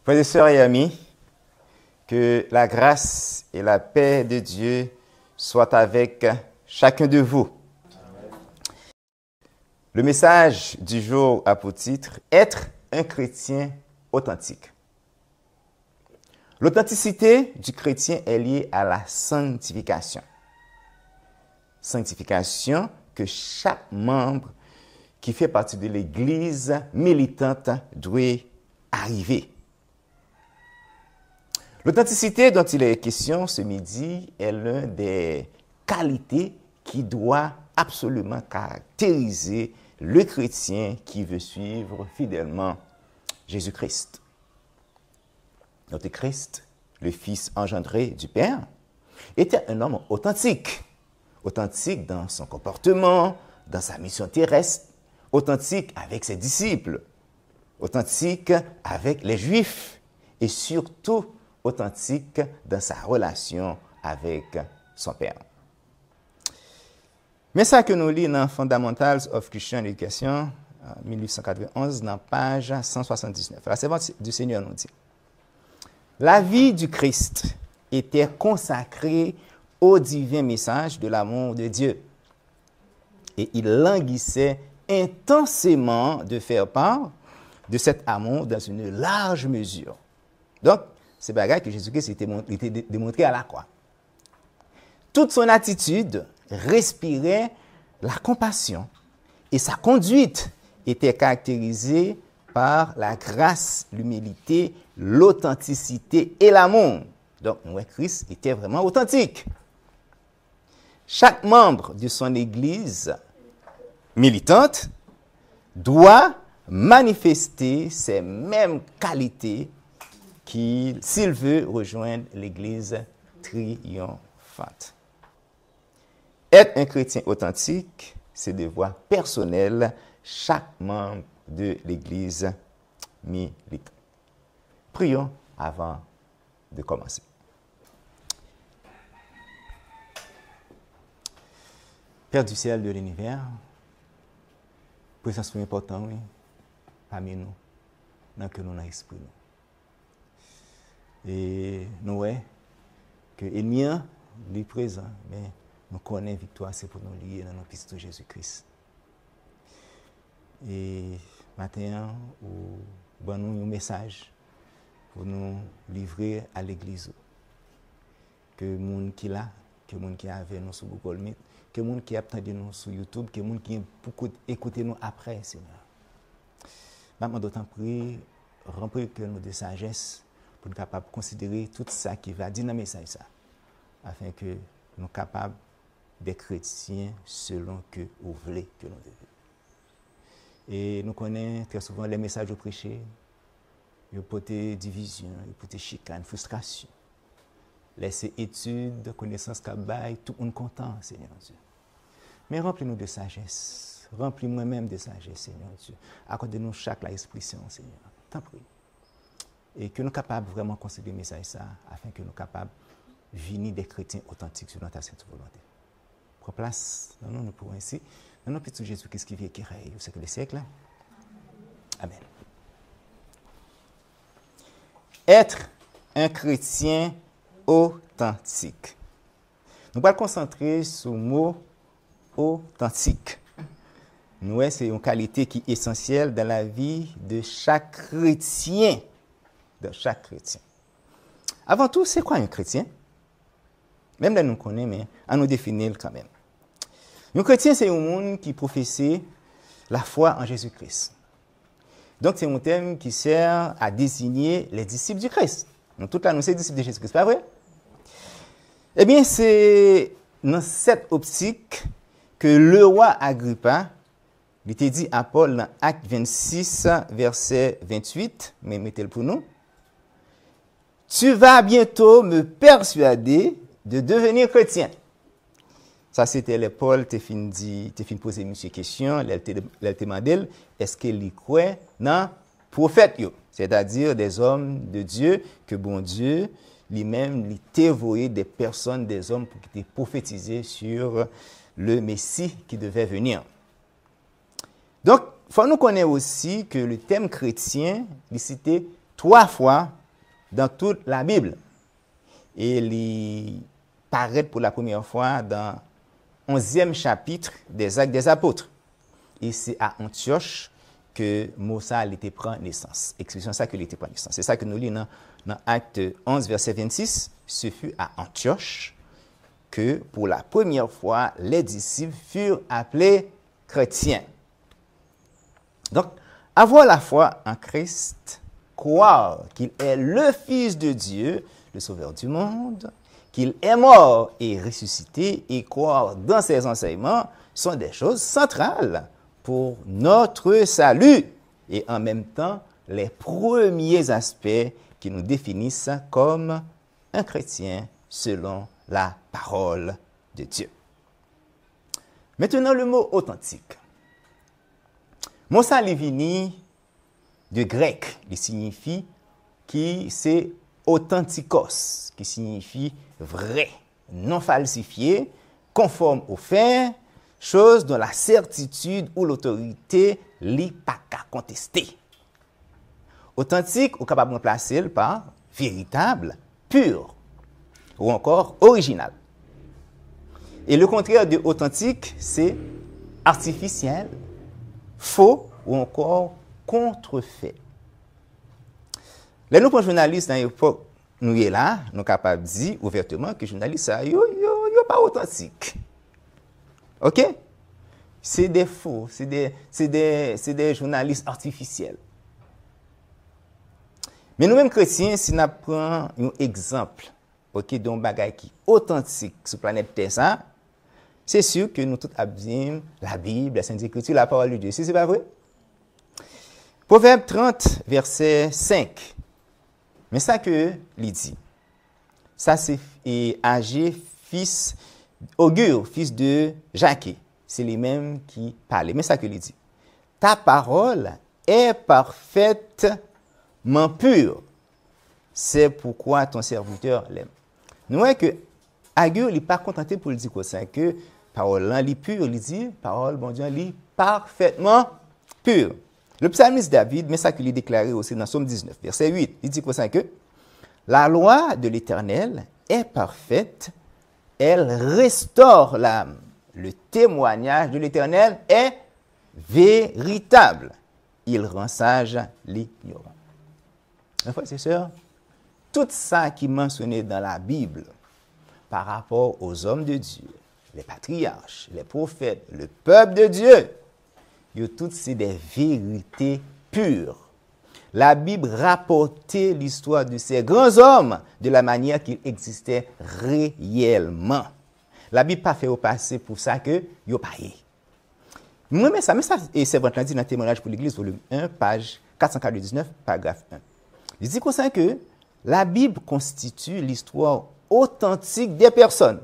Frères et sœurs et amis, que la grâce et la paix de Dieu soient avec chacun de vous. Le message du jour a pour titre « Être un chrétien authentique ». L'authenticité du chrétien est liée à la sanctification. Sanctification que chaque membre qui fait partie de l'Église militante doit arriver. L'authenticité dont il est question ce midi est l'une des qualités qui doit absolument caractériser le chrétien qui veut suivre fidèlement Jésus-Christ. Notre Christ, le Fils engendré du Père, était un homme authentique. Authentique dans son comportement, dans sa mission terrestre, authentique avec ses disciples, authentique avec les Juifs et surtout authentique dans sa relation avec son Père. Mais ça que nous lisons dans Fundamentals of Christian Education, 1891, dans page 179. La servante du Seigneur nous dit: la vie du Christ était consacrée au divin message de l'amour de Dieu. Et il languissait intensément de faire part de cet amour dans une large mesure. Donc, c'est bagaille que Jésus-Christ était démontré à la croix. Toute son attitude respirait la compassion et sa conduite était caractérisée par la grâce, l'humilité, l'authenticité et l'amour. Donc, Christ était vraiment authentique. Chaque membre de son Église militante doit manifester ces mêmes qualités s'il veut rejoindre l'Église triomphante. Être un chrétien authentique, c'est devoir personnel chaque membre de l'Église militante. Prions avant de commencer. Père du ciel de l'univers, présence plus importante, oui, parmi nous, dans que nous avons l'esprit. Et nous voyons que l'ennemi est présent, mais nous connaissons la victoire, c'est pour nous lier dans notre Fils de Jésus-Christ. Et maintenant, nous avons un message pour nous livrer à l'Église. Que les gens qui sont là, que les gens qui sont avec nous sur Google Meet, que les gens qui attendent nous sur YouTube, que les gens qui écoutent nous après, Seigneur. Maintenant, d'autant plus, remplir que nous de sagesse pour nous capables de considérer tout ça qui va dire dans le message, ça, afin que nous soyons capables d'être chrétiens selon que vous voulez que nous devions. Et nous connaissons très souvent les messages au prêcher, ils portent division, ils portent chicane, frustration. Laissez études, connaissances qu'abaye, tout le monde content, Seigneur Dieu. Mais remplis-nous de sagesse, remplis moi-même de sagesse, Seigneur Dieu. Accorde-nous chaque l'Esprit Saint, Seigneur. T'en prie. Et que nous soyons capables de vraiment considérer le message ça, afin que nous soyons capables de venir des chrétiens authentiques selon ta sainte volonté. Prends place dans nous pourrons ici, dans notre petit Jésus-Christ qui vit et qui règne au siècle des siècles. Amen. Être un chrétien authentique. Nous allons nous concentrer sur le mot authentique. Nous, c'est une qualité qui est essentielle dans la vie de chaque chrétien. De chaque chrétien. Avant tout, c'est quoi un chrétien? Même là, nous connaissons, mais à nous définir quand même. Un chrétien, c'est un monde qui professe la foi en Jésus-Christ. Donc, c'est un terme qui sert à désigner les disciples du Christ. Donc, tout là, nous sommes disciples de Jésus-Christ, pas vrai? Eh bien, c'est dans cette optique que le roi Agrippa, il était dit à Paul dans Acte 26, verset 28, mais mettez-le pour nous. Tu vas bientôt me persuader de devenir chrétien. Ça, c'était les Paul, tu as posé une question, elle te demandé, est-ce qu'il y croit dans le prophète? c'est-à-dire des hommes de Dieu que bon Dieu lui-même lui dévoyé des personnes, des hommes pour qui étaient prophétisés sur le Messie qui devait venir. Donc, il faut nous connaître aussi que le thème chrétien est cité 3 fois dans toute la Bible. Et il paraît pour la première fois dans le 11e chapitre des Actes des Apôtres. Et c'est à Antioche que Moussa a été pris naissance. Expression ça que il était pris naissance. C'est ça que nous lisons dans Acte 11, verset 26. Ce fut à Antioche que pour la première fois, les disciples furent appelés chrétiens. Donc, avoir la foi en Christ, croire qu'il est le Fils de Dieu, le Sauveur du monde, qu'il est mort et ressuscité, et croire dans ses enseignements sont des choses centrales pour notre salut et en même temps les premiers aspects qui nous définissent comme un chrétien selon la parole de Dieu. Maintenant, le mot authentique. Mot ça vient de grec, il signifie qui c'est authentikos, qui signifie vrai, non falsifié, conforme aux faits, chose dont la certitude ou l'autorité n'est pas qu'à contester. Authentique, ou capable de remplacer par véritable, pur, ou encore original. Et le contraire de authentique, c'est artificiel, faux ou encore contrefait. Les nouveaux journalistes dans l'époque, nous sommes là, nous sommes capables de dire ouvertement que les journalistes ne sont pas authentiques. OK? C'est des faux, c'est des journalistes artificiels. Mais nous-mêmes chrétiens, si nous prenons un exemple, OK, d'un bagage qui est authentique sur la planète Terre, c'est sûr que nous tous abîmons la Bible, la Sainte Écriture, la parole de Dieu. C'est pas vrai? Proverbe 30, verset 5. Mais ça que il dit, ça c'est Agé, Augure, fils de Jacques. C'est les mêmes qui parlaient. Mais ça que il dit. Ta parole est parfaitement pure. C'est pourquoi ton serviteur l'aime. Nous voyons que Agur n'est pas contenté pour le dire comme ça, que parole est pure, il dit, parole, bon Dieu, est parfaitement pure. Le psalmiste David, mais ça qu'il a déclaré aussi dans Psaume 19, verset 8, il dit comme ça que la loi de l'Éternel est parfaite, elle restaure l'âme. Le témoignage de l'Éternel est véritable. Il rend sage l'ignorant. Mes frères et sœurs, tout ça qui est mentionné dans la Bible par rapport aux hommes de Dieu, les patriarches, les prophètes, le peuple de Dieu, toutes c'est des vérités pures. La Bible rapportait l'histoire de ces grands hommes de la manière qu'ils existaient réellement. La Bible pas fait au passé pour ça que yo paye. Moi mais ça et c'est votre dit dans témoignage pour l'église volume 1 page 499 paragraphe 1. Il dit comme ça que la Bible constitue l'histoire authentique des personnes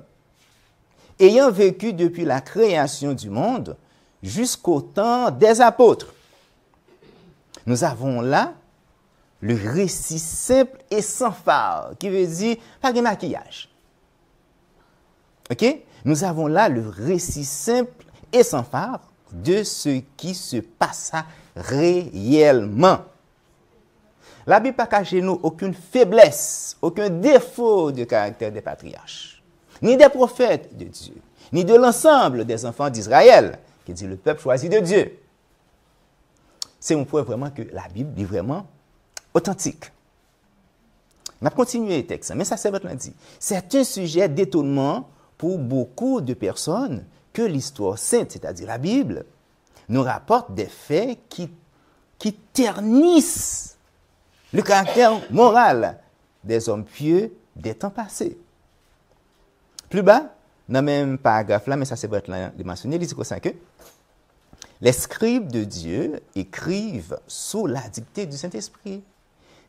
ayant vécu depuis la création du monde jusqu'au temps des apôtres. Nous avons là le récit simple et sans phare, qui veut dire pas de maquillage. OK? Nous avons là le récit simple et sans phare de ce qui se passa réellement. La Bible n'a pas caché nous aucune faiblesse, aucun défaut de caractère des patriarches, ni des prophètes de Dieu, ni de l'ensemble des enfants d'Israël, qui dit le peuple choisi de Dieu. C'est un point vraiment que la Bible est vraiment authentique. On a continué le texte, mais ça c'est votre lundi. C'est un sujet d'étonnement pour beaucoup de personnes que l'histoire sainte, c'est-à-dire la Bible, nous rapporte des faits qui ternissent le caractère moral des hommes pieux des temps passés. Plus bas, dans le même paragraphe là, mais ça c'est votre de mentionner, il dit comme ça que les scribes de Dieu écrivent sous la dictée du Saint-Esprit,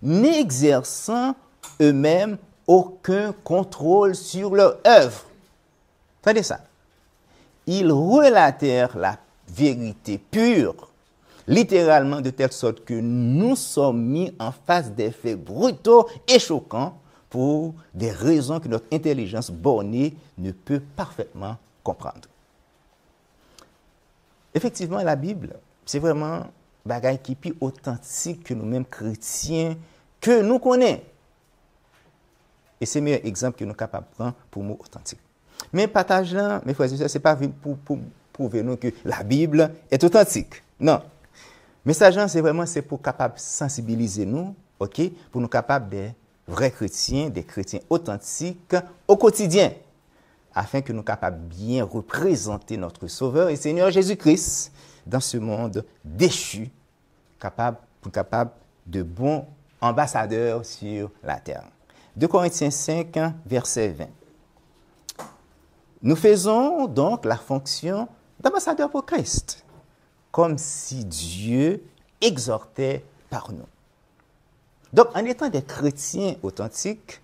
n'exerçant eux-mêmes aucun contrôle sur leur œuvre. Entendez ça. Ils relatèrent la vérité pure littéralement de telle sorte que nous sommes mis en face des faits brutaux et choquants pour des raisons que notre intelligence bornée ne peut parfaitement comprendre. Effectivement, la Bible, c'est vraiment bagaille qui est plus authentique que nous-mêmes chrétiens que nous connaissons. Et c'est le meilleur exemple que nous sommes capables de prendre pour mot authentique. Mais partage là, mes frères et sœurs, ce n'est pas pour prouver nous que la Bible est authentique. Non. Message c'est vraiment pour capable sensibiliser nous, OK, pour nous capables des vrais chrétiens, des chrétiens authentiques au quotidien, afin que nous capables bien représenter notre Sauveur et Seigneur Jésus-Christ dans ce monde déchu, capable de bons ambassadeurs sur la terre. 2 Corinthiens 5, verset 20. Nous faisons donc la fonction d'ambassadeur pour Christ, comme si Dieu exhortait par nous. Donc, en étant des chrétiens authentiques,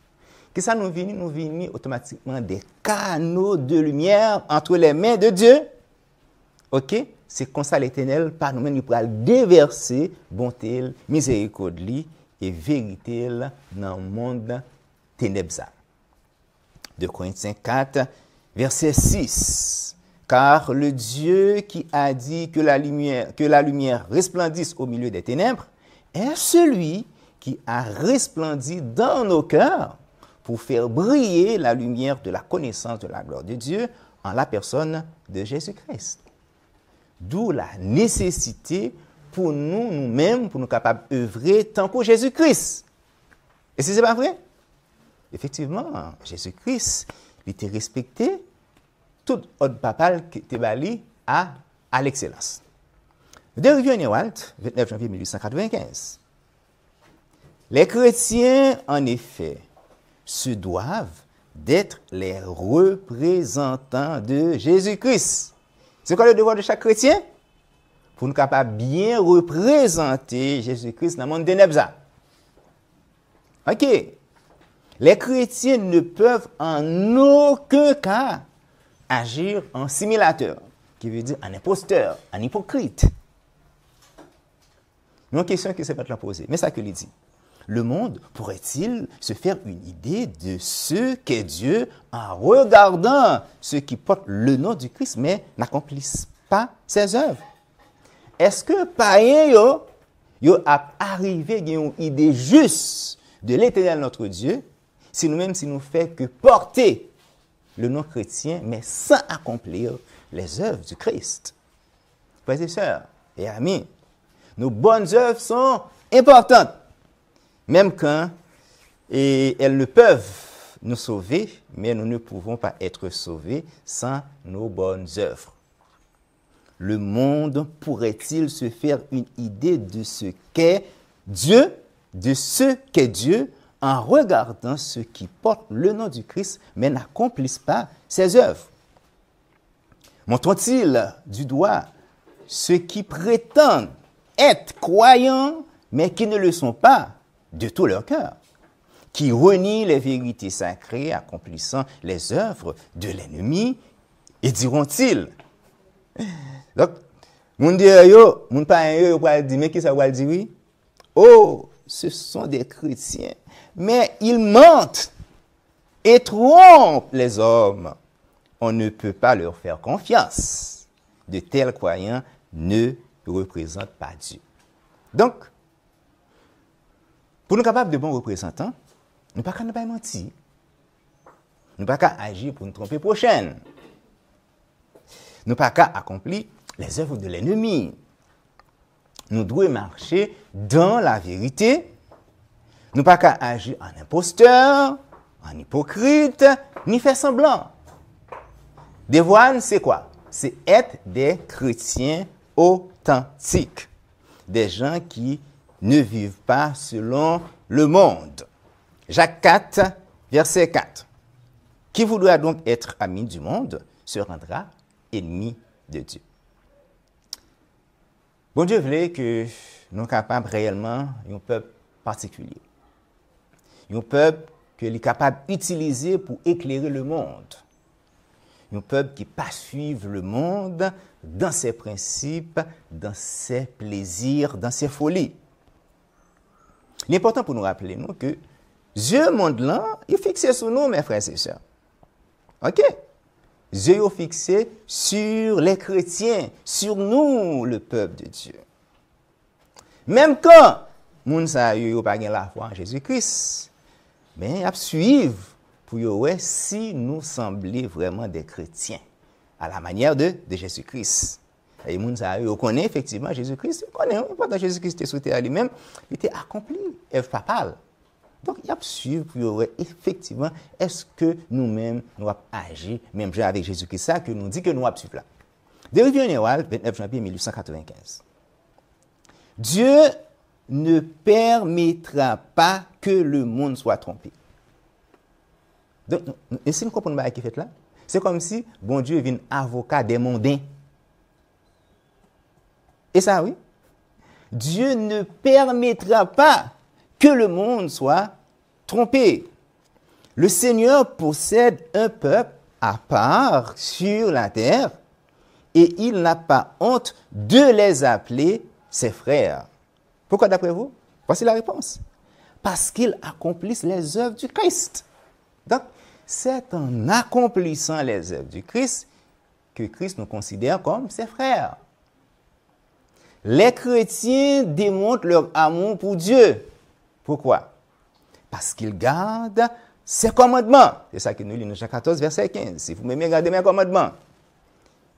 que ça nous vient automatiquement des canaux de lumière entre les mains de Dieu. OK? C'est comme ça l'Éternel, par nous-mêmes, nous pourrons déverser bonté, miséricorde et vérité dans le monde ténébreux. 2 Corinthiens 4, verset 6. Car le Dieu qui a dit que la lumière resplendisse au milieu des ténèbres est celui qui a resplendi dans nos cœurs pour faire briller la lumière de la connaissance de la gloire de Dieu en la personne de Jésus-Christ. D'où la nécessité pour nous-mêmes, pour nous capables d'œuvrer tant que Jésus-Christ. Et si ce n'est pas vrai? Effectivement, Jésus-Christ, il était respecté, tout autre papal qui était bali à l'excellence. De Rivière-Newalt, 29 janvier 1895. Les chrétiens, en effet, se doivent d'être les représentants de Jésus-Christ. C'est quoi le devoir de chaque chrétien? Pour nous capables bien représenter Jésus-Christ dans le monde ténébreux. OK. Les chrétiens ne peuvent en aucun cas agir en simulateur, qui veut dire en imposteur, en hypocrite. Une question que c'est pas de la poser, mais ça que lui dit. Le monde pourrait-il se faire une idée de ce qu'est Dieu en regardant ceux qui portent le nom du Christ mais n'accomplissent pas ses œuvres? Est-ce que païen yo a arrivé à une idée juste de l'Éternel notre Dieu si nous-mêmes si nous fait que porter le nom chrétien mais sans accomplir les œuvres du Christ? Frères et sœurs et amis, nos bonnes œuvres sont importantes. Même quand elles ne peuvent nous sauver, mais nous ne pouvons pas être sauvés sans nos bonnes œuvres. Le monde pourrait-il se faire une idée de ce qu'est Dieu, en regardant ceux qui portent le nom du Christ, mais n'accomplissent pas ses œuvres? Montront-ils du doigt ceux qui prétendent être croyants, mais qui ne le sont pas de tout leur cœur, qui renient les vérités sacrées, accomplissant les œuvres de l'ennemi, et diront-ils? Donc, moun pa yo va dire, mais qui ça va dire oui? Oh, ce sont des chrétiens, mais ils mentent et trompent les hommes. On ne peut pas leur faire confiance. De tels croyants ne représentent pas Dieu. Donc, pour nous capables de bons représentants, nous ne pouvons pas mentir. Nous ne pouvons pas agir pour nous tromper prochaine. Nous ne pouvons pas accomplir les œuvres de l'ennemi. Nous devons marcher dans la vérité. Nous ne pouvons pas agir en imposteur, en hypocrite, ni faire semblant. Dévoile, c'est quoi? C'est être des chrétiens authentiques. Des gens qui ne vivent pas selon le monde. Jacques 4, verset 4. Qui voudra donc être ami du monde se rendra ennemi de Dieu. Bon Dieu voulait que nous soyons capables réellement d'un peuple particulier. Un peuple que est capable d'utiliser pour éclairer le monde. un peuple qui pas suivre le monde dans ses principes, dans ses plaisirs, dans ses folies. L'important pour nous rappeler nous que Dieu monde là, il est fixé sur nous, mes frères et sœurs. OK? Dieu est fixé sur les chrétiens, sur nous, le peuple de Dieu. Même quand moun sa yo pas gen la foi en Jésus-Christ, mais à suivre pour ouais si nous semblons vraiment des chrétiens à la manière de Jésus-Christ. Et moun sa yo connaît effectivement Jésus-Christ, connaît pourtant Jésus-Christ était sous terre lui-même, il était accompli, œuvre papale. Donc il y a suivre pour ouais effectivement est-ce que nous-mêmes nous avons agi même avec Jésus-Christ ça que nous dit que nous avons suivre là. De Rivière Néwal, 29 janvier 1895. Dieu ne permettra pas que le monde soit trompé. Donc, et si nous comprenons ce qui est fait là, c'est comme si bon Dieu vient avocat des mondains. Et ça, oui. Dieu ne permettra pas que le monde soit trompé. Le Seigneur possède un peuple à part sur la terre et il n'a pas honte de les appeler ses frères. Pourquoi d'après vous? Voici la réponse. Parce qu'ils accomplissent les œuvres du Christ. Donc, c'est en accomplissant les œuvres du Christ que Christ nous considère comme ses frères. Les chrétiens démontrent leur amour pour Dieu. Pourquoi? Parce qu'ils gardent ses commandements. C'est ça que nous lisons dans Jean 14, verset 15. Si vous m'aimez, gardez mes commandements.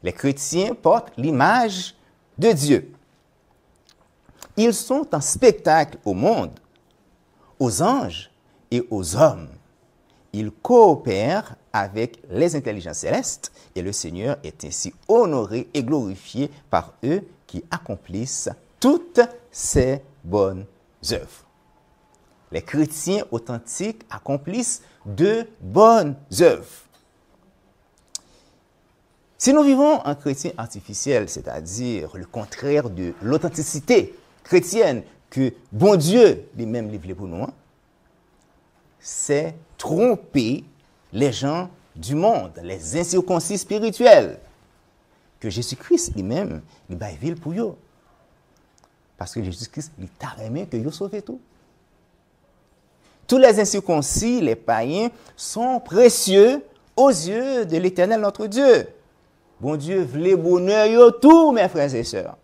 Les chrétiens portent l'image de Dieu. Ils sont en spectacle au monde, aux anges et aux hommes. Ils coopèrent avec les intelligences célestes et le Seigneur est ainsi honoré et glorifié par eux qui accomplissent toutes ces bonnes œuvres. Les chrétiens authentiques accomplissent de bonnes œuvres. Si nous vivons un chrétien artificiel, c'est-à-dire le contraire de l'authenticité chrétienne que bon Dieu lui-même livre pour nous, c'est tromper les gens du monde, les incirconcis spirituels, que Jésus-Christ lui-même, il va vivre pour eux. Parce que Jésus-Christ, il t'a aimé que vous sauvez tout. Tous les incirconcis, les païens, sont précieux aux yeux de l'Éternel notre Dieu. Bon Dieu voulait bonheur tout, mes frères et sœurs.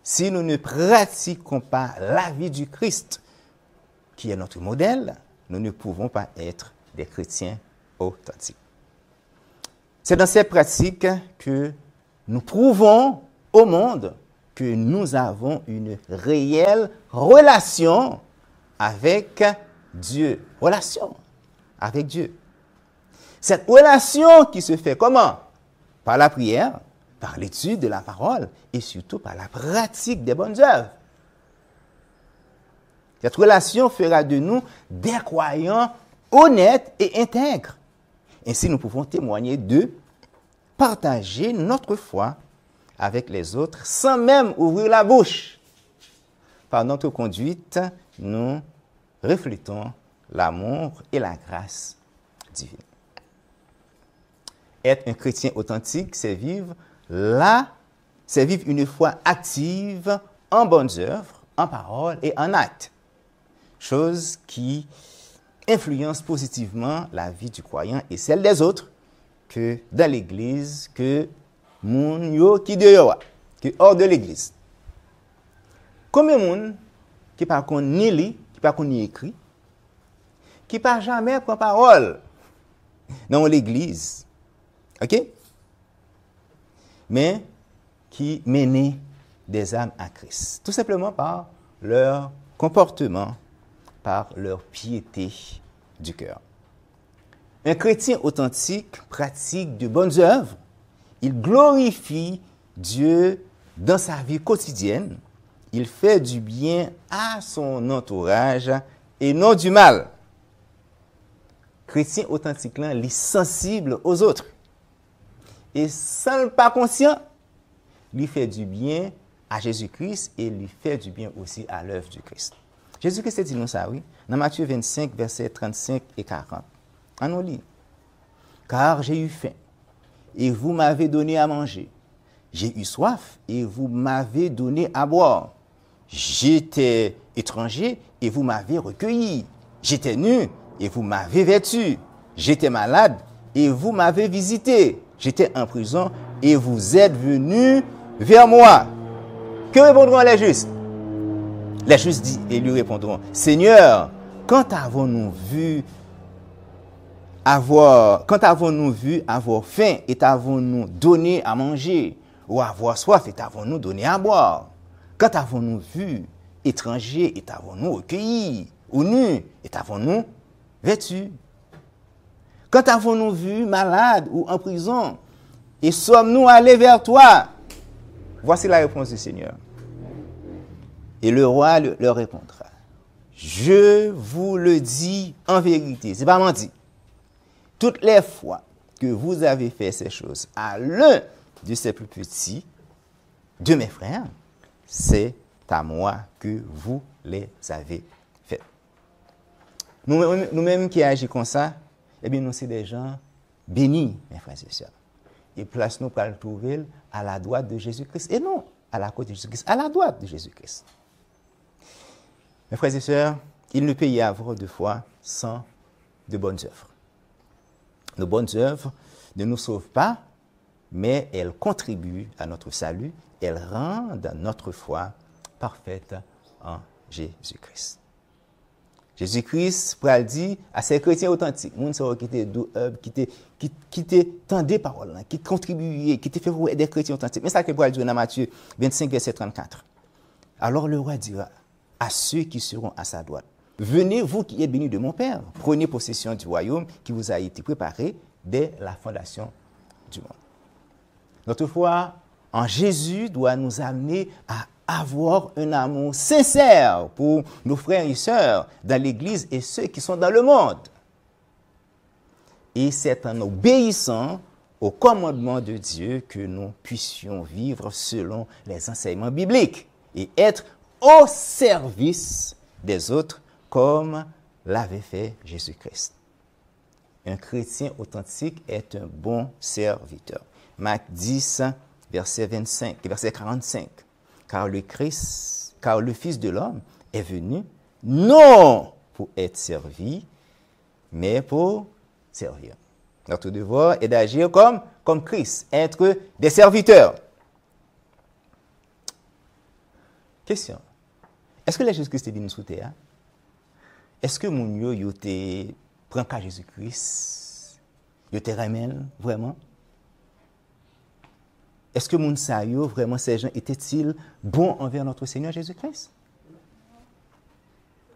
Si nous ne pratiquons pas la vie du Christ, qui est notre modèle, nous ne pouvons pas être des chrétiens authentiques. C'est dans ces pratiques que nous prouvons au monde que nous avons une réelle relation avec Dieu. Relation avec Dieu. Cette relation qui se fait comment? Par la prière, par l'étude de la parole et surtout par la pratique des bonnes œuvres. Cette relation fera de nous des croyants honnêtes et intègres. Ainsi, nous pouvons témoigner d'eux, partager notre foi avec les autres sans même ouvrir la bouche. Par notre conduite, nous reflétons l'amour et la grâce divine. Être un chrétien authentique, c'est vivre une foi active en bonnes œuvres, en paroles et en actes. Chose qui influence positivement la vie du croyant et celle des autres que dans l'église, que moun yo qui dehors, qui hors de l'église. Combien de monde qui par contre ni lit, qui par contre ni écrit, qui par jamais prend parole dans l'église. OK? Mais qui mènent des âmes à Christ. Tout simplement par leur comportement, par leur piété du cœur. Un chrétien authentique pratique de bonnes œuvres. Il glorifie Dieu dans sa vie quotidienne. Il fait du bien à son entourage et non du mal. Chrétien authentique, là, il est sensible aux autres. Et sans le pas conscient, il fait du bien à Jésus-Christ et il fait du bien aussi à l'œuvre du Christ. Jésus-Christ dit nous ça, oui, dans Matthieu 25, versets 35 et 40. On nous lit. car j'ai eu faim, et vous m'avez donné à manger. J'ai eu soif, et vous m'avez donné à boire. J'étais étranger, et vous m'avez recueilli. J'étais nu, et vous m'avez vêtu. J'étais malade, et vous m'avez visité. J'étais en prison, et vous êtes venus vers moi. Que répondront les justes? Les justes lui répondront, Seigneur, quand avons-nous vu avoir faim et t'avons-nous donné à manger, ou avoir soif et t'avons-nous donné à boire? Quand avons-nous vu étranger et t'avons-nous recueilli, ou nu et t'avons-nous vêtu? Quand avons-nous vu malade ou en prison et sommes-nous allés vers toi? Voici la réponse du Seigneur. Et le roi leur répondra, je vous le dis en vérité, c'est pas menti. Toutes les fois que vous avez fait ces choses à l'un de ces plus petits, de mes frères, c'est à moi que vous les avez faites. Nous-mêmes qui agissons comme ça, eh bien, nous sommes des gens bénis, mes frères et sœurs. Et place-nous pour le trouver à la droite de Jésus-Christ. Et non à la côte de Jésus-Christ, à la droite de Jésus-Christ. Mes frères et sœurs, il ne peut y avoir de foi sans de bonnes œuvres. Nos bonnes œuvres ne nous sauvent pas, mais elles contribuent à notre salut, elles rendent notre foi parfaite en Jésus-Christ. Jésus-Christ, pour dire à ces chrétiens authentiques, qui étaient tendés paroles, qui contribuaient, qui étaient fait des chrétiens authentiques. Mais ça que pour dire dans Matthieu 25, verset 34. Alors le roi dira à ceux qui seront à sa droite, venez vous qui êtes bénis de mon Père, prenez possession du royaume qui vous a été préparé dès la fondation du monde. Notre foi en Jésus doit nous amener à avoir un amour sincère pour nos frères et sœurs dans l'Église et ceux qui sont dans le monde. Et c'est en obéissant au commandement de Dieu que nous puissions vivre selon les enseignements bibliques et être au service des autres comme l'avait fait Jésus-Christ. Un chrétien authentique est un bon serviteur. Marc 10, verset 45. Car le Fils de l'homme est venu non pour être servi, mais pour servir. Notre devoir est d'agir comme Christ, être des serviteurs. Question. Est-ce que les Jésus-Christ est venu sous terre? Est-ce que mon yo te prend qu'à Jésus-Christ? Yo te ramène vraiment? Est-ce que mon sayo, vraiment, ces gens étaient-ils bons envers notre Seigneur Jésus-Christ?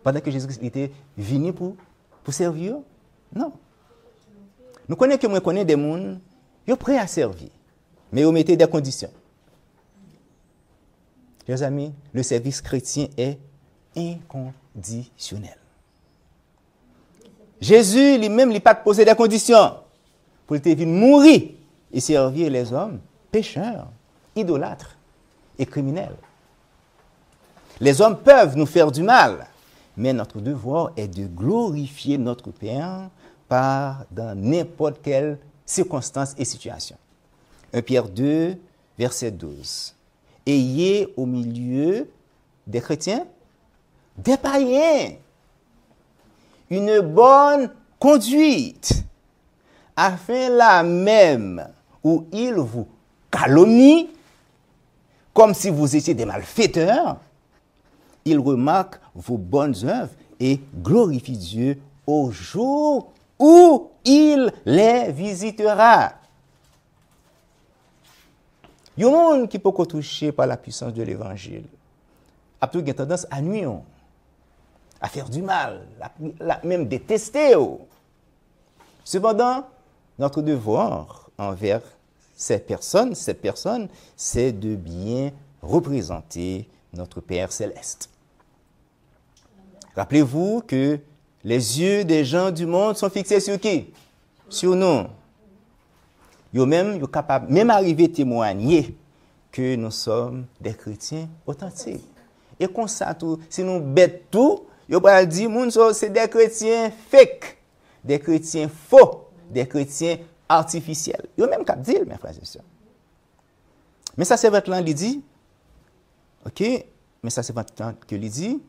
Pendant que Jésus-Christ était venu pour servir? Non. Nous connaissons des gens, ils sont prêts à servir, mais ils mettent des conditions. Chers amis, le service chrétien est inconditionnel. Jésus lui-même n'a pas posé des conditions pour venir mourir et servir les hommes pécheurs, idolâtres et criminels. Les hommes peuvent nous faire du mal, mais notre devoir est de glorifier notre Père dans n'importe quelle circonstance et situation. 1 Pierre 2, verset 12. Ayez au milieu des chrétiens, des païens, une bonne conduite, afin la même où ils vous calomnient, comme si vous étiez des malfaiteurs, ils remarquent vos bonnes œuvres et glorifient Dieu au jour où il les visitera. Il y a des gens qui peuvent être touchés par la puissance de l'évangile. Après, ils ont tendance à nuire, à faire du mal, même détester. Cependant, notre devoir envers ces personnes, c'est de bien représenter notre Père céleste. Rappelez-vous que les yeux des gens du monde sont fixés sur qui? Sur nous. Ils sont capables, même arriver à témoigner que nous sommes des chrétiens authentiques. Et comme ça, si nous bêtons tout, ils vont dire que c'est des chrétiens fake, des chrétiens faux, des chrétiens artificielle. Yo même cap dire, mes frères et sœurs. Mais ça c'est votre là, il dit, ok, mais ça c'est votre là que il dit,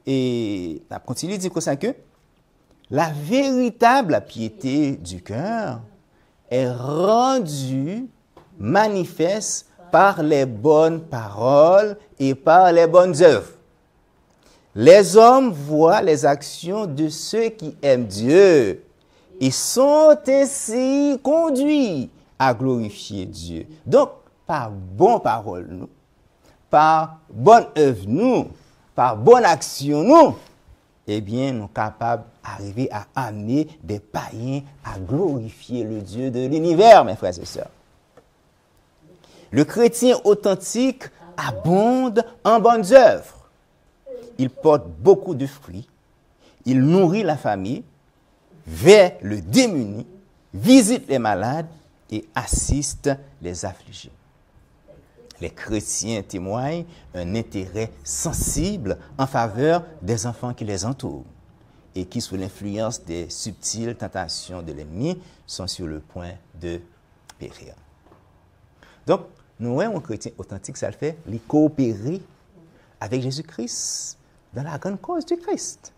et la continue dit comme ça que la véritable piété du cœur est rendue manifeste par les bonnes paroles et par les bonnes œuvres. Les hommes voient les actions de ceux qui aiment Dieu et sont ainsi conduits à glorifier Dieu. Donc, par bonne parole, nous, par bonne œuvre, nous, par bonne action, nous, eh bien, nous sommes capables d'arriver à amener des païens à glorifier le Dieu de l'univers, mes frères et sœurs. Le chrétien authentique abonde en bonnes œuvres. Il porte beaucoup de fruits. Il nourrit la famille, vert le démuni, visite les malades et assiste les affligés. Les chrétiens témoignent un intérêt sensible en faveur des enfants qui les entourent et qui, sous l'influence des subtiles tentations de l'ennemi, sont sur le point de périr. Donc, nous voyons un chrétien authentique, ça le fait, les coopérer avec Jésus-Christ dans la grande cause du Christ.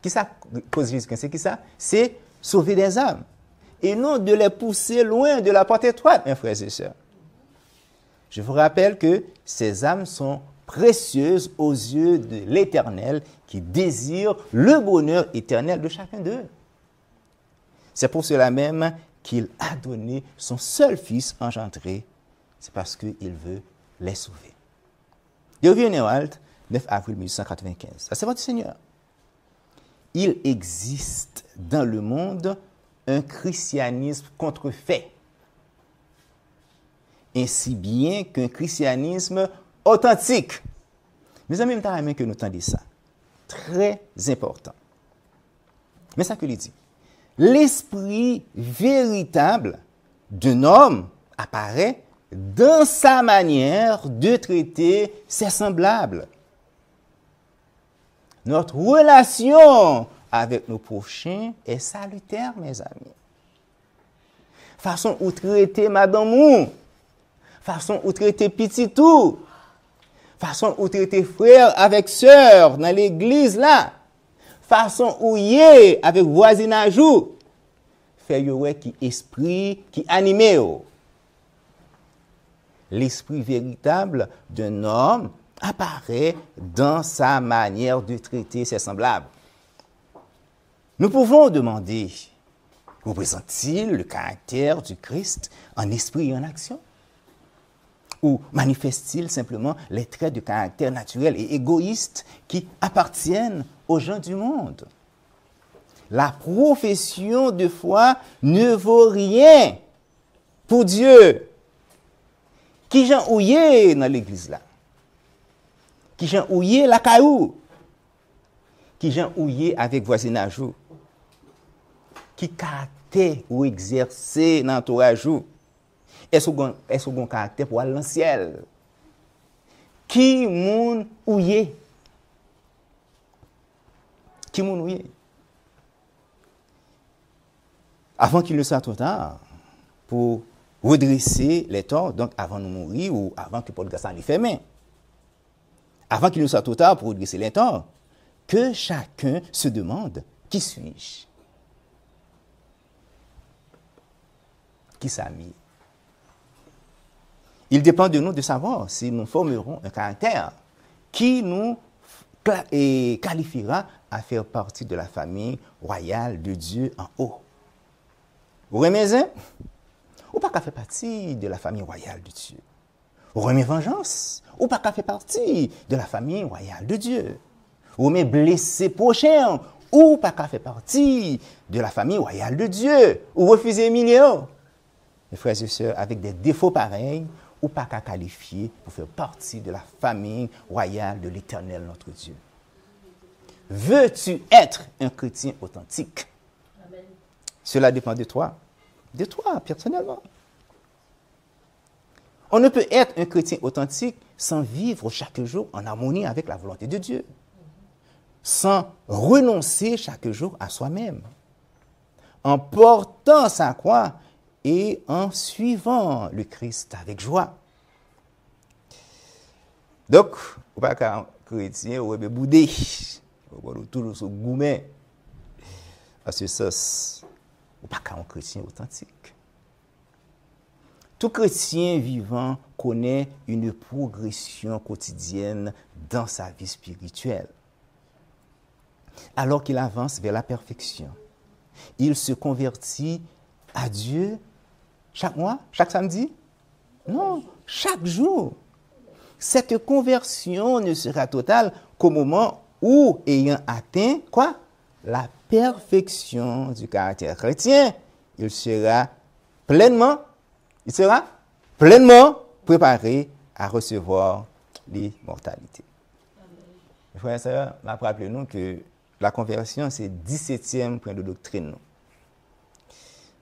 Qui ça, cause de Jésus-Christ, c'est qui ça? C'est sauver des âmes. Et non de les pousser loin de la porte étroite, mes frères et sœurs. Je vous rappelle que ces âmes sont précieuses aux yeux de l'Éternel qui désire le bonheur éternel de chacun d'eux. C'est pour cela même qu'il a donné son seul fils engendré. C'est parce qu'il veut les sauver. Yogi Newalt, 9 avril 1895. Ça, c'est votre Seigneur. Il existe dans le monde un christianisme contrefait, ainsi bien qu'un christianisme authentique. Mes amis, je que nous entendons ça. Très important. Mais ça que il dit. L'esprit véritable d'un homme apparaît dans sa manière de traiter ses semblables. Notre relation avec nos prochains est salutaire, mes amis. Façon où traiter madame ou, façon où traiter petit tout, façon où traiter frère avec sœur dans l'église là, façon où y est avec voisinage ou, fait yowe qui esprit qui animé ou. L'esprit véritable d'un homme apparaît dans sa manière de traiter ses semblables. Nous pouvons demander, représente-t-il le caractère du Christ en esprit et en action? Ou manifeste-t-il simplement les traits de caractère naturel et égoïste qui appartiennent aux gens du monde? La profession de foi ne vaut rien pour Dieu. Qui j'en ouillé dans l'église là? Qui j'en ouillé la caillou? Qui j'en ouillé avec voisinage? Qui caractère ou exercer dans l'entourage? Est-ce qu'on caractère pour aller dans le ciel? Qui moun ouillé? Qui moun ouillé? Avant qu'il ne soit trop tard, pour redresser les torts, donc avant de mourir ou avant que Paul Gaston les ferme. Avant qu'il ne soit trop tard pour redresser les torts, que chacun se demande, qui suis-je? Qui s'amie? Il dépend de nous de savoir si nous formerons un caractère qui nous qualifiera à faire partie de la famille royale de Dieu en haut. Vous remettez? Ou pas qu'à faire partie de la famille royale de Dieu. Ou remet vengeance. Ou pas qu'à faire partie de la famille royale de Dieu. Ou remet blessé prochain. Ou pas qu'à faire partie de la famille royale de Dieu. Ou refuser millions. Mes frères et sœurs, avec des défauts pareils, ou pas qu'à qualifier pour faire partie de la famille royale de l'Éternel notre Dieu. Veux-tu être un chrétien authentique? Amen. Cela dépend de toi personnellement. On ne peut être un chrétien authentique sans vivre chaque jour en harmonie avec la volonté de Dieu, sans renoncer chaque jour à soi-même. en portant sa croix et en suivant le Christ avec joie. Donc, ou pas qu'un chrétien ou boudé, ou toujours sous gourmet, à ce sens, ou pas qu'un chrétien authentique. Tout chrétien vivant connaît une progression quotidienne dans sa vie spirituelle. Alors qu'il avance vers la perfection, il se convertit à Dieu chaque mois, chaque samedi? Non, chaque jour. Cette conversion ne sera totale qu'au moment où, ayant atteint, quoi? La perfection du caractère chrétien, il sera pleinement préparé à recevoir l'immortalité. Frères et sœurs, rappelez-nous que la conversion, c'est le 17e point de doctrine.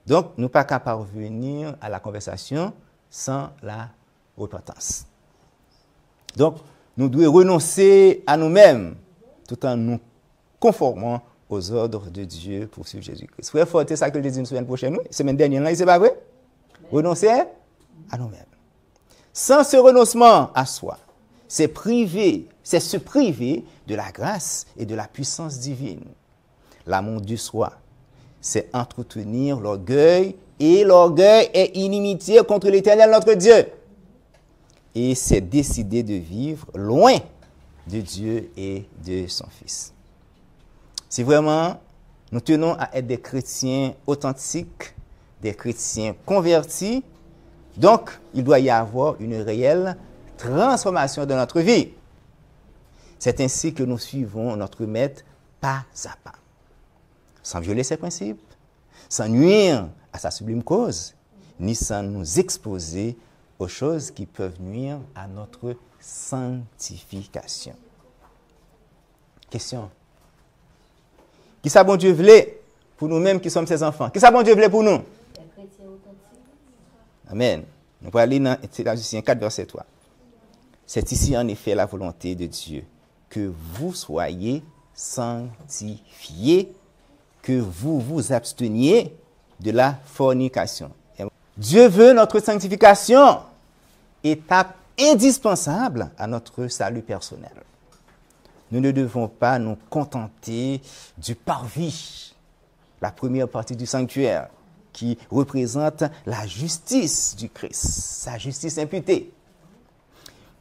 Donc, nous ne pouvons pas parvenir à la conversation sans la repentance. Donc, nous devons renoncer à nous-mêmes tout en nous conformant aux ordres de Dieu pour suivre Jésus-Christ. Frère, faut ça que Jésus nous semaine prochaine, semaine dernière, c'est pas vrai? Renoncer à nous-mêmes. Sans ce renoncement à soi, c'est se priver de la grâce et de la puissance divine. L'amour du soi, c'est entretenir l'orgueil, et l'orgueil est inimitié contre l'Éternel notre Dieu. Et c'est décider de vivre loin de Dieu et de son Fils. Si vraiment nous tenons à être des chrétiens authentiques, des chrétiens convertis, donc il doit y avoir une réelle transformation de notre vie. C'est ainsi que nous suivons notre maître pas à pas, sans violer ses principes, sans nuire à sa sublime cause, ni sans nous exposer aux choses qui peuvent nuire à notre sanctification. Question. Qui ça bon Dieu voulait pour nous-mêmes qui sommes ses enfants? Qui ça bon Dieu voulait pour nous? Amen. Nous allons aller dans Éphésiens 4, verset 3. C'est ici en effet la volonté de Dieu, que vous soyez sanctifiés, que vous vous absteniez de la fornication. Dieu veut notre sanctification, étape indispensable à notre salut personnel. Nous ne devons pas nous contenter du parvis, la première partie du sanctuaire, qui représente la justice du Christ, sa justice imputée.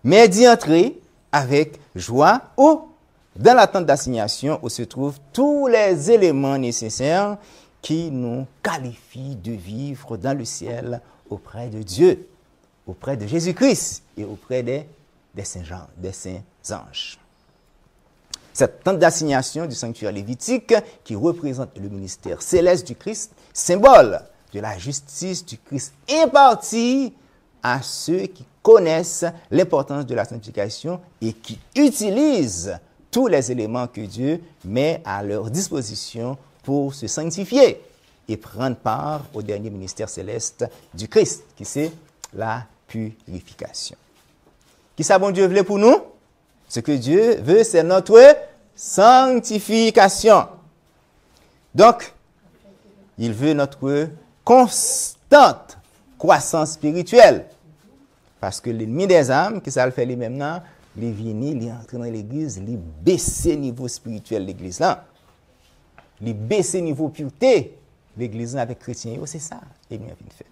Mais d'y entrer avec joie ou dans l'attente d'assignation où se trouvent tous les éléments nécessaires qui nous qualifient de vivre dans le ciel auprès de Dieu, auprès de Jésus-Christ et auprès des saints anges. Cette tente d'assignation du sanctuaire lévitique qui représente le ministère céleste du Christ, symbole de la justice du Christ impartie à ceux qui connaissent l'importance de la sanctification et qui utilisent tous les éléments que Dieu met à leur disposition pour se sanctifier et prendre part au dernier ministère céleste du Christ, qui c'est la purification. Qui ça bon Dieu voulait pour nous? Ce que Dieu veut, c'est notre sanctification. Donc, il veut notre constante croissance spirituelle. Parce que l'ennemi des âmes, qui ça le fait lui maintenant, il vient, il entre dans l'église, il baisse le niveau spirituel de l'église là. Il baisse le niveau pureté de l'église là avec chrétiens. C'est ça, et bien fait.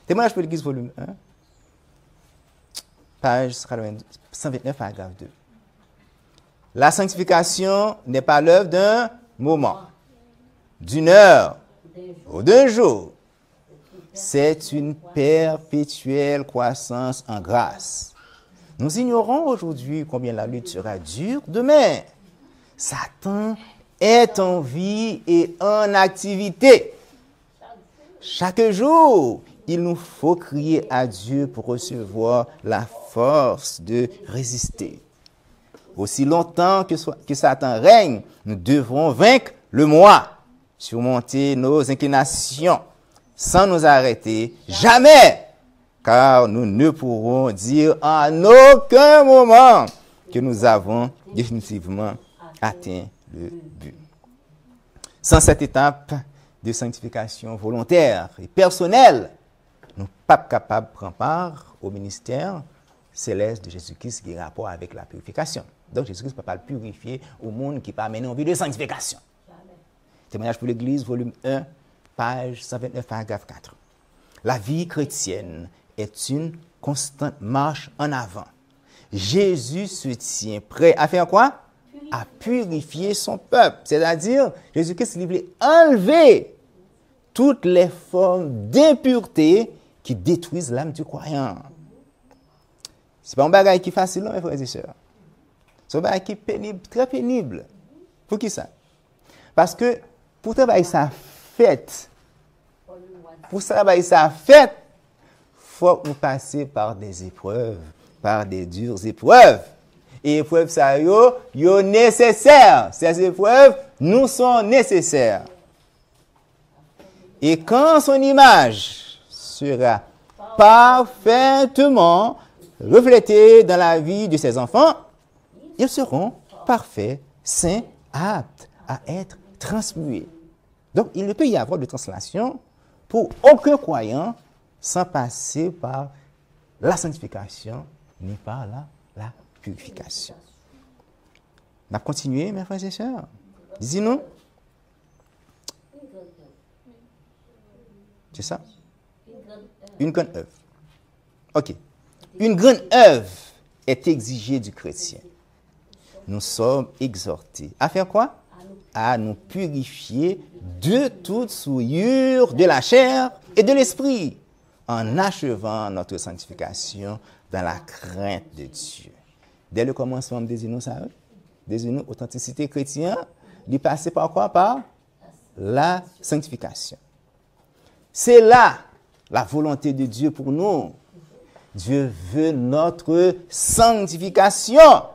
Témoignage pour l'église volume 1, page 129, paragraphe 2. La sanctification n'est pas l'œuvre d'un moment, d'une heure ou d'un jour. C'est une perpétuelle croissance en grâce. Nous ignorons aujourd'hui combien la lutte sera dure demain. Satan est en vie et en activité. Chaque jour, il nous faut crier à Dieu pour recevoir la force de résister. Aussi longtemps que Satan règne, nous devons vaincre le moi, surmonter nos inclinations, sans nous arrêter, jamais, car nous ne pourrons dire en aucun moment que nous avons définitivement atteint le but. Sans cette étape, de sanctification volontaire et personnelle, nous ne sommes pas capables de prendre part au ministère céleste de Jésus-Christ qui a rapport avec la purification. Donc Jésus-Christ ne peut pas le purifier au monde qui n'est pas mené en vie de sanctification. Témoignage pour l'Église, volume 1, page 129, paragraphe 4. La vie chrétienne est une constante marche en avant. Jésus se tient prêt à faire quoi? À purifier son peuple. C'est-à-dire, Jésus-Christ voulait enlever toutes les formes d'impureté qui détruisent l'âme du croyant. Ce n'est pas un bagage qui est facile, non, mes frères et sœurs. C'est un bagage qui est pénible, très pénible. Pour qui ça? Parce que pour travailler ça fait, il faut nous passer par des épreuves, par des dures épreuves. Et épreuves, ça, yo nécessaires. Ces épreuves nous sont nécessaires. Et quand son image sera parfaitement reflétée dans la vie de ses enfants, ils seront parfaits, saints, aptes à être transmués. Donc, il ne peut y avoir de translation pour aucun croyant sans passer par la sanctification ni par la purification. On va continuer, mes frères et sœurs. Dis-nous. C'est ça? Une grande œuvre. OK. Une grande œuvre est exigée du chrétien. Nous sommes exhortés à faire quoi? À nous purifier de toute souillure de la chair et de l'esprit, en achevant notre sanctification dans la crainte de Dieu. Dès le commencement, désirons ça, désirons authenticité chrétienne, d'y passer par quoi? Par la sanctification. C'est là la volonté de Dieu pour nous. Dieu veut notre sanctification.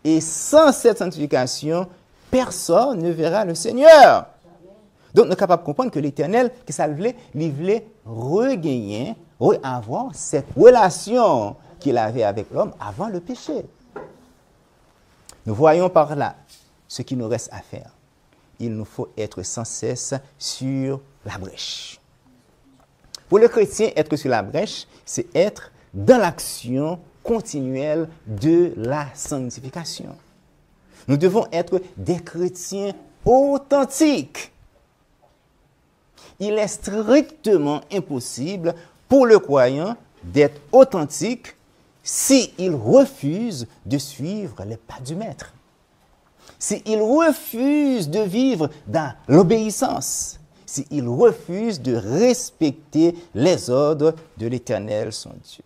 Et sans cette sanctification, personne ne verra le Seigneur. Donc, nous sommes capables de comprendre que l'Éternel, que ça voulait, il voulait regagner, avoir cette relation qu'il avait avec l'homme avant le péché. Nous voyons par là ce qu'il nous reste à faire. Il nous faut être sans cesse sur la brèche. Pour le chrétien, être sur la brèche, c'est être dans l'action continuelle de la sanctification. Nous devons être des chrétiens authentiques. Il est strictement impossible pour le croyant d'être authentique s'il refuse de suivre les pas du Maître. S'il refuse de vivre dans l'obéissance, s'il refuse de respecter les ordres de l'Éternel, son Dieu.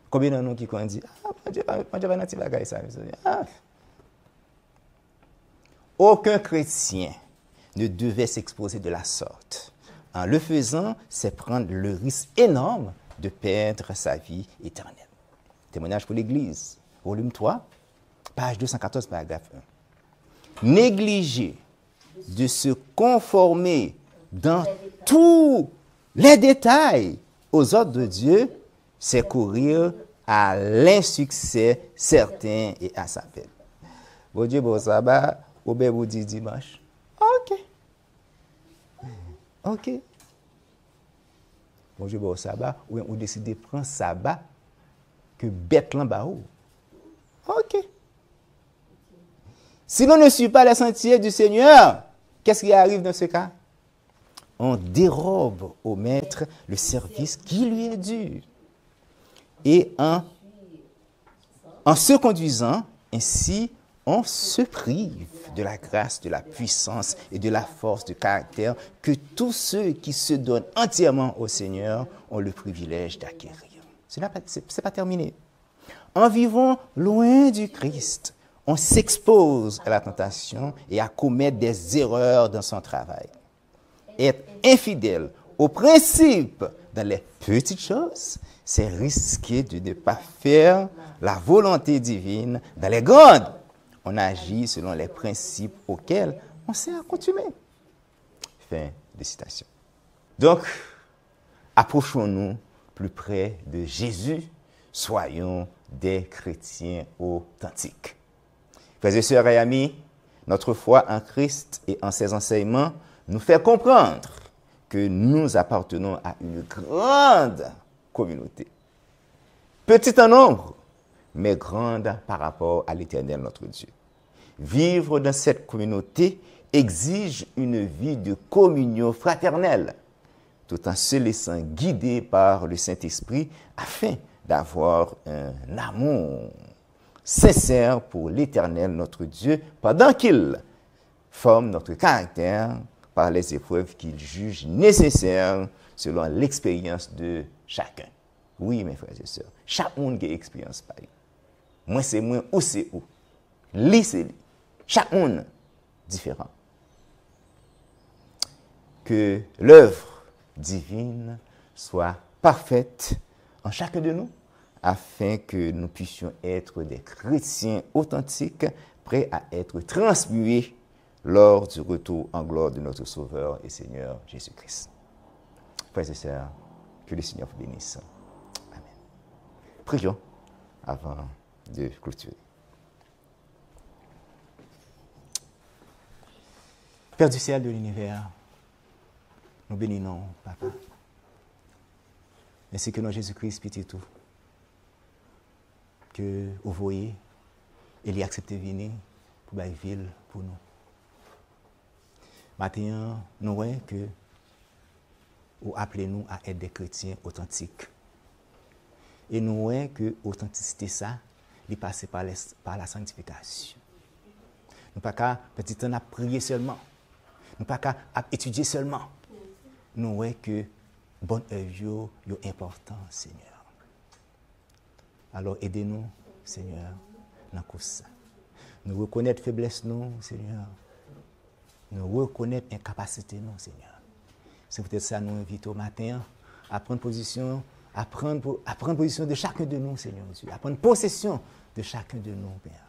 Combien de nous qui ont dit, aucun chrétien ne devait s'exposer de la sorte. En le faisant, c'est prendre le risque énorme de perdre sa vie éternelle. Témoignage pour l'Église, volume 3, page 214, paragraphe 1. Négliger de se conformer dans tous les détails aux ordres de Dieu, c'est courir à l'insuccès certain et à sa peine. Bon Dieu, bon sabbat, ou bien vous dit dimanche. OK. Bon Dieu, bon sabbat, ou bien vous décidez de prendre sabbat que bête l'en bas. OK. Si l'on ne suit pas les sentiers du Seigneur, qu'est-ce qui arrive dans ce cas? On dérobe au maître le service qui lui est dû. Et en se conduisant ainsi, on se prive de la grâce, de la puissance et de la force de caractère que tous ceux qui se donnent entièrement au Seigneur ont le privilège d'acquérir. Ce n'est pas terminé. En vivant loin du Christ, on s'expose à la tentation et à commettre des erreurs dans son travail. Être infidèle au principe dans les petites choses, c'est risquer de ne pas faire la volonté divine dans les grandes. On agit selon les principes auxquels on s'est accoutumé. Fin de citation. Donc, approchons-nous plus près de Jésus, soyons des chrétiens authentiques. Frères et sœurs et amis, Notre foi en Christ et en ses enseignements nous fait comprendre que nous appartenons à une grande communauté. Petite en nombre, mais grande par rapport à l'Éternel notre Dieu. Vivre dans cette communauté exige une vie de communion fraternelle, tout en se laissant guider par le Saint-Esprit afin d'avoir un amour sincère pour l'Éternel notre Dieu pendant qu'il forme notre caractère par les épreuves qu'il juge nécessaires selon l'expérience de chacun. Oui, mes frères et sœurs, chaque monde a une expérience pareille. Moi, c'est moi, ou c'est où. Lui, c'est lui. Chaque monde différent. Que l'œuvre divine soit parfaite en chacun de nous, afin que nous puissions être des chrétiens authentiques, prêts à être transmués lors du retour en gloire de notre Sauveur et Seigneur Jésus-Christ. Frères et sœurs, que le Seigneur vous bénisse. Amen. Prions avant de clôturer. Père du ciel de l'univers, nous bénissons, Papa. Ainsi que notre Jésus-Christ, petit tout, que vous voyez, il y accepte de venir pour la ville pour nous. Maintenant, nous voyons que vous appelez-nous à être des chrétiens authentiques. Et nous voyons que l'authenticité, ça, il passe par la sanctification. Nous pas qu'à petit temps à prier seulement. Nous pas qu'à étudier seulement. Nous voyons que bonne œuvre est important, Seigneur. Alors aidez-nous, Seigneur, dans tout ça. Nous reconnaître faiblesse, nous, Seigneur. Nous reconnaître incapacité, nous, Seigneur. C'est peut-être ça nous invite au matin à prendre position, à prendre position de chacun de nous, Seigneur Dieu, à prendre possession de chacun de nous, Père,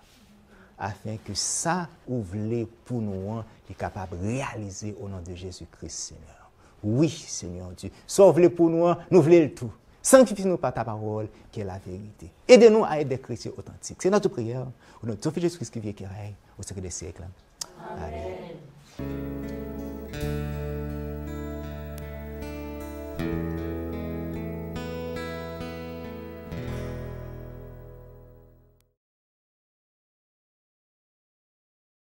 afin que ça, vous voulez pour nous, est capable de réaliser au nom de Jésus-Christ, Seigneur. Oui, Seigneur Dieu, sauve-le pour nous, nous voulons le tout. Sanctifie-nous par ta parole, qui est la vérité. Aidez-nous à être des chrétiens authentiques. C'est notre prière. Au nom de Jésus-Christ qui vient, qui règne, au secret des siècles. Amen.